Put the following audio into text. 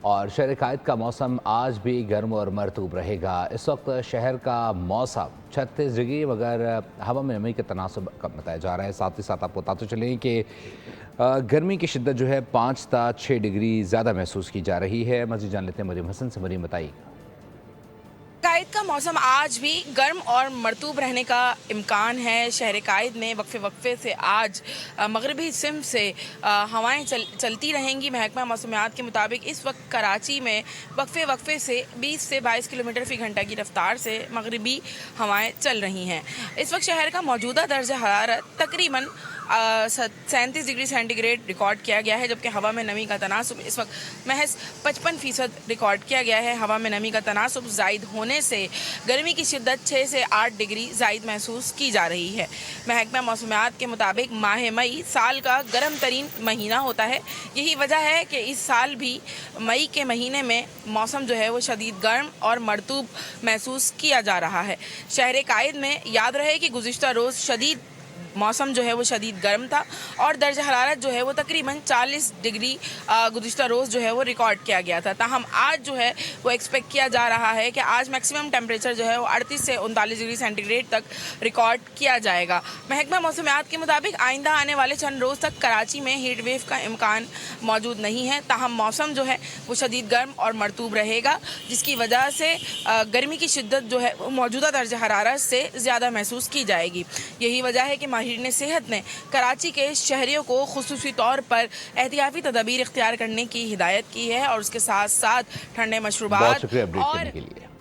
और शहर कायद का मौसम आज भी गर्म और मरतूब रहेगा। इस वक्त शहर का मौसम 36 डिग्री मगर हवा में नमी का तनासुब कम बताया जा रहा है। साथ ही साथ आपको बताते चलें कि गर्मी की शिद्दत जो है 5 से 6 डिग्री ज़्यादा महसूस की जा रही है। मज़ीद जान लेते हैं मरीम हसन से। मरीम बताइए। कायद का मौसम आज भी गर्म और मरतूब रहने का इम्कान है। शहर कायद में वक्फे वक्फे से आज मगरबी सिमत से हवाएं चलती रहेंगी। महकमा मौसमियात के मुताबिक इस वक्त कराची में वक्फे वक्फे से 20 से 22 किलोमीटर फ़ी घंटा की रफ्तार से मगरबी हवाएं चल रही हैं। इस वक्त शहर का मौजूदा दर्जा हरारत तकरीबन 37 डिग्री सेंटीग्रेड रिकॉर्ड किया गया है, जबकि हवा में नमी का तनासुब इस वक्त महज 55% रिकॉर्ड किया गया है। हवा में नमी का तनासुब ज़ायद होने से गर्मी की शिद्दत 6 से 8 डिग्री ज़ायद महसूस की जा रही है। महकमा मौसमियात के मुताबिक माह मई साल का गर्म तरीन महीना होता है। यही वजह है कि इस साल भी मई के महीने में मौसम जो है वो शदीद गर्म और मरतूब महसूस किया जा रहा है। शहर कायद में याद रहे कि गुज़िश्ता रोज़ शदीद मौसम जो है वो शदीद गर्म था और दर्जा हरारत जो है वो तकरीबन 40 डिग्री गुज़िश्ता रोज़ जो है वो रिकॉर्ड किया गया था। ताहम आज जो है वो एक्सपेक्ट किया जा रहा है कि आज मैक्सिमम टेम्परेचर जो है वो 38 से 39 डिग्री सेंटीग्रेड तक रिकॉर्ड किया जाएगा। महकमा मौसमियात के मुताबिक आइंदा आने वाले चंद रोज़ तक कराची में हीट वेव का इम्कान मौजूद नहीं है। ताहम मौसम जो है वो शदीद गर्म और मरतूब रहेगा, जिसकी वजह से गर्मी की शिद्दत जो है वो मौजूदा दर्जा हरारत से ज़्यादा महसूस की जाएगी। यही वजह है कि माहिरीन सेहत ने कराची के शहरियों को खुसूसी तौर पर एहतियाती तदाबीर इख्तियार करने की हिदायत की है और उसके साथ साथ ठंडे मशरूबात बहुत शुक्रिया अपडेट करने के लिए।